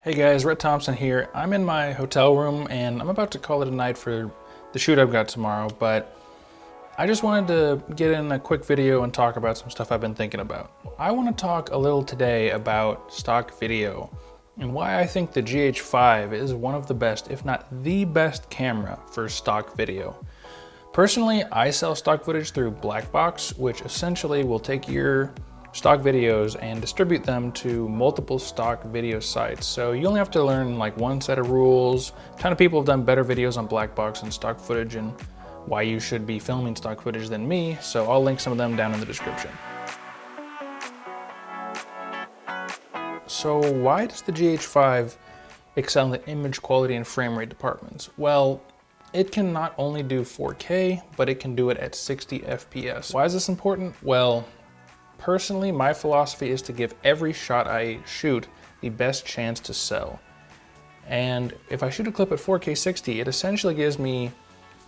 Hey guys, Rhett Thompson here. I'm in my hotel room and I'm about to call it a night for the shoot I've got tomorrow, but I just wanted to get in a quick video and talk about some stuff I've been thinking about. I want to talk a little today about stock video and why I think the GH5 is one of the best, if not the best camera for stock video. Personally, I sell stock footage through Blackbox, which essentially will take your stock videos and distribute them to multiple stock video sites. So you only have to learn like one set of rules. A ton of people have done better videos on Blackbox and stock footage and why you should be filming stock footage than me. So I'll link some of them down in the description. So why does the GH5 excel in the image quality and frame rate departments? Well, it can not only do 4K, but it can do it at 60 FPS. Why is this important? Well, personally, my philosophy is to give every shot I shoot the best chance to sell. And if I shoot a clip at 4K 60, it essentially gives me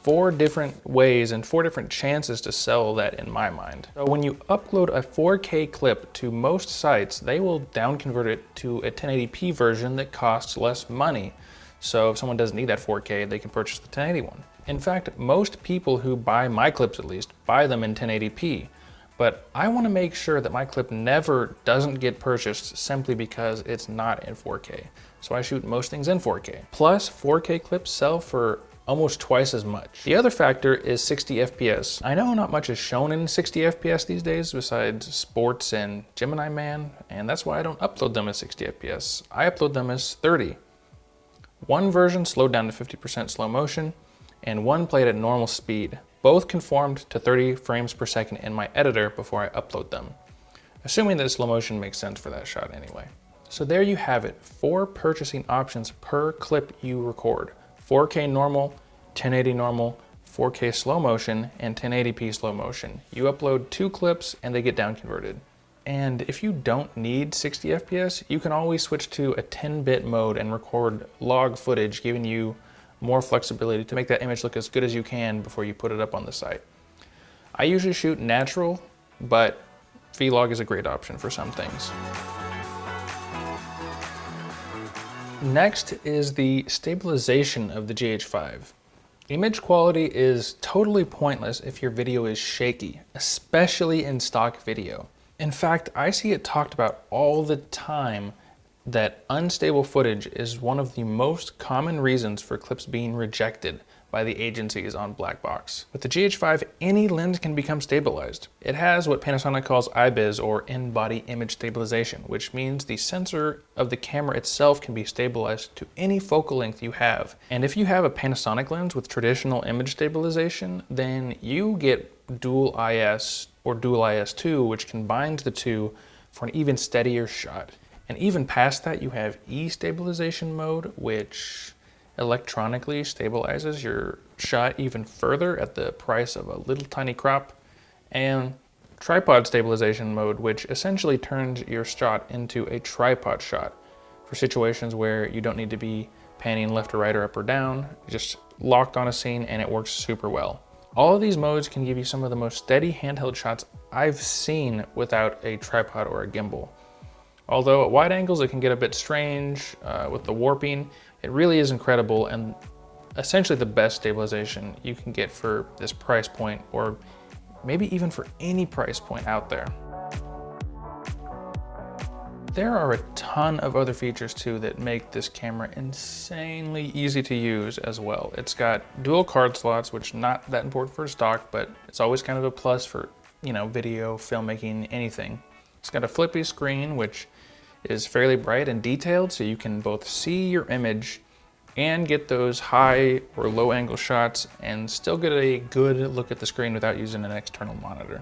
4 different ways and 4 different chances to sell that in my mind. So when you upload a 4K clip to most sites, they will down convert it to a 1080p version that costs less money. So if someone doesn't need that 4K, they can purchase the 1080 one. In fact, most people who buy my clips at least, buy them in 1080p. But I want to make sure that my clip never doesn't get purchased simply because it's not in 4K. So I shoot most things in 4K. Plus, 4K clips sell for almost twice as much. The other factor is 60 FPS. I know not much is shown in 60 FPS these days besides sports and Gemini Man, and that's why I don't upload them as 60 FPS. I upload them as 30. One version slowed down to 50% slow motion, and one played at normal speed. Both conformed to 30 frames per second in my editor before I upload them, assuming that slow motion makes sense for that shot anyway. So there you have it, 4 purchasing options per clip you record. 4K normal, 1080 normal, 4K slow motion, and 1080p slow motion. You upload 2 clips and they get down converted. And if you don't need 60 FPS, you can always switch to a 10-bit mode and record log footage, giving you more flexibility to make that image look as good as you can before you put it up on the site. I usually shoot natural, but vlog is a great option for some things. Next is the stabilization of the GH5. Image quality is totally pointless if your video is shaky, especially in stock video. In fact, I see it talked about all the time that unstable footage is one of the most common reasons for clips being rejected by the agencies on Blackbox. With the GH5, any lens can become stabilized. It has what Panasonic calls IBIS, or in-body image stabilization, which means the sensor of the camera itself can be stabilized to any focal length you have. And if you have a Panasonic lens with traditional image stabilization, then you get dual IS or dual IS2, which combines the two for an even steadier shot. And even past that, you have E-stabilization mode, which electronically stabilizes your shot even further at the price of a little tiny crop, and tripod stabilization mode, which essentially turns your shot into a tripod shot for situations where you don't need to be panning left or right or up or down, just locked on a scene, and it works super well. All of these modes can give you some of the most steady handheld shots I've seen without a tripod or a gimbal. Although at wide angles it can get a bit strange with the warping, it really is incredible and essentially the best stabilization you can get for this price point, or maybe even for any price point out there. There are a ton of other features too that make this camera insanely easy to use as well. It's got dual card slots, which not that important for stock, but it's always kind of a plus for, you know, video, filmmaking, anything. It's got a flippy screen, which is fairly bright and detailed, so you can both see your image and get those high or low angle shots and still get a good look at the screen without using an external monitor.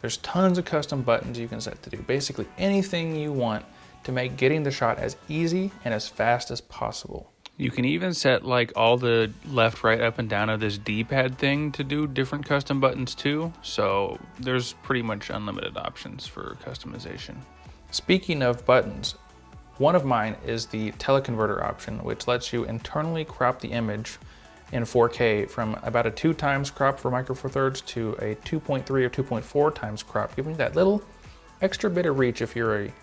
There's tons of custom buttons you can set to do basically anything you want to make getting the shot as easy and as fast as possible. You can even set like all the left, right, up and down of this D-pad thing to do different custom buttons too. So there's pretty much unlimited options for customization. Speaking of buttons, one of mine is the teleconverter option, which lets you internally crop the image in 4K from about a 2 times crop for Micro Four Thirds to a 2.3 or 2.4 times crop, giving you that little extra bit of reach if you're a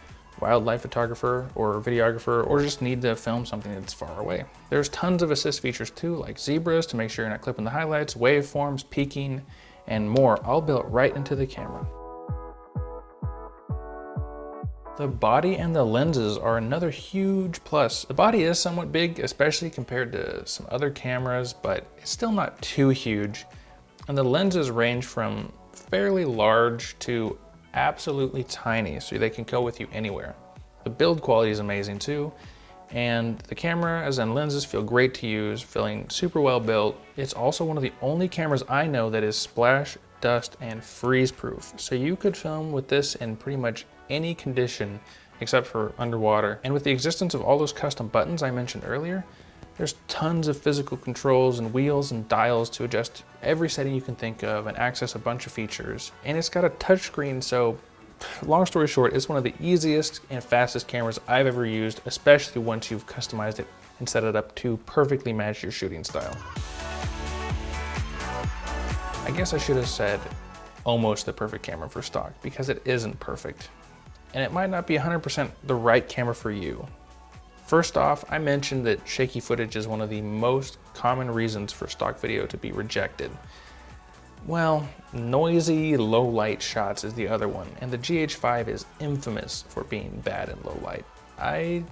wildlife photographer or videographer, or just need to film something that's far away. There's tons of assist features too, like zebras to make sure you're not clipping the highlights, waveforms, peaking, and more, all built right into the camera. The body and the lenses are another huge plus. The body is somewhat big, especially compared to some other cameras, but it's still not too huge. And the lenses range from fairly large to absolutely tiny, so they can go with you anywhere. The build quality is amazing too, and the cameras and lenses feel great to use, feeling super well built. It's also one of the only cameras I know that is splash, dust, and freeze proof. So you could film with this in pretty much any condition except for underwater. And with the existence of all those custom buttons I mentioned earlier, there's tons of physical controls and wheels and dials to adjust every setting you can think of and access a bunch of features. And it's got a touchscreen, so long story short, it's one of the easiest and fastest cameras I've ever used, especially once you've customized it and set it up to perfectly match your shooting style. I guess I should have said almost the perfect camera for stock, because it isn't perfect. And it might not be 100% the right camera for you. First off, I mentioned that shaky footage is one of the most common reasons for stock video to be rejected. Well, noisy, low light shots is the other one, and the GH5 is infamous for being bad in low light. I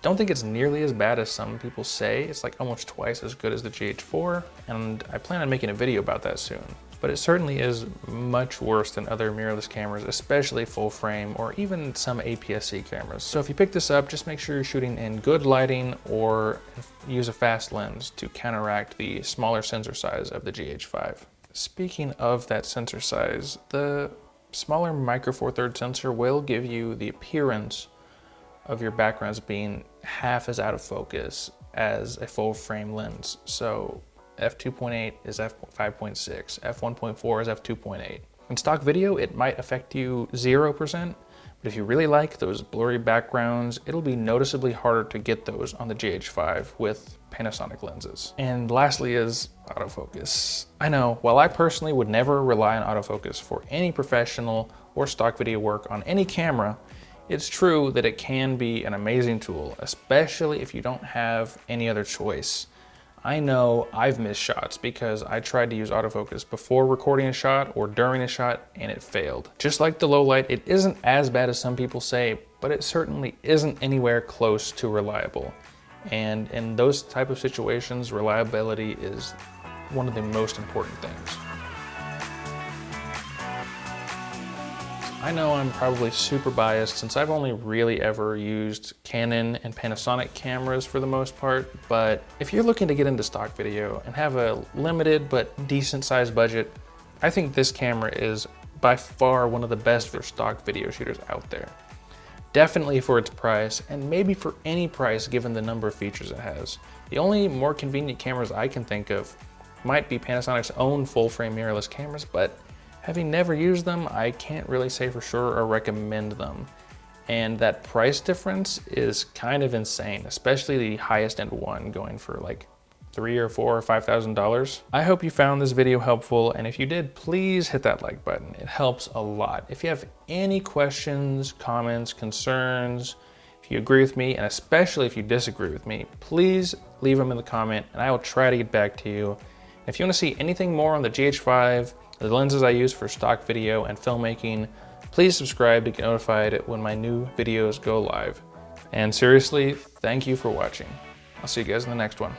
don't think it's nearly as bad as some people say. It's like almost twice as good as the GH4, and I plan on making a video about that soon. But it certainly is much worse than other mirrorless cameras, especially full frame or even some APS-C cameras. So if you pick this up, just make sure you're shooting in good lighting or use a fast lens to counteract the smaller sensor size of the GH5. Speaking of that sensor size, the smaller micro four thirds sensor will give you the appearance of your backgrounds being half as out of focus as a full frame lens. So f2.8 is f5.6, f1.4 is f2.8. In stock video, it might affect you 0%, but if you really like those blurry backgrounds, it'll be noticeably harder to get those on the GH5 with Panasonic lenses. And lastly is autofocus. I know, while I personally would never rely on autofocus for any professional or stock video work on any camera, it's true that it can be an amazing tool, especially if you don't have any other choice. I know I've missed shots because I tried to use autofocus before recording a shot or during a shot and it failed. Just like the low light, it isn't as bad as some people say, but it certainly isn't anywhere close to reliable. And in those type of situations, reliability is one of the most important things. I know I'm probably super biased since I've only really ever used Canon and Panasonic cameras for the most part, but if you're looking to get into stock video and have a limited but decent sized budget, I think this camera is by far one of the best for stock video shooters out there. Definitely for its price, and maybe for any price given the number of features it has. The only more convenient cameras I can think of might be Panasonic's own full frame mirrorless cameras, but having never used them, I can't really say for sure or recommend them. And that price difference is kind of insane, especially the highest end one going for like $3,000 or $4,000 or $5,000. I hope you found this video helpful, and if you did, please hit that like button. It helps a lot. If you have any questions, comments, concerns, if you agree with me, and especially if you disagree with me, please leave them in the comment and I will try to get back to you. If you want to see anything more on the GH5, the lenses I use for stock video and filmmaking, please subscribe to get notified when my new videos go live. And seriously, thank you for watching. I'll see you guys in the next one.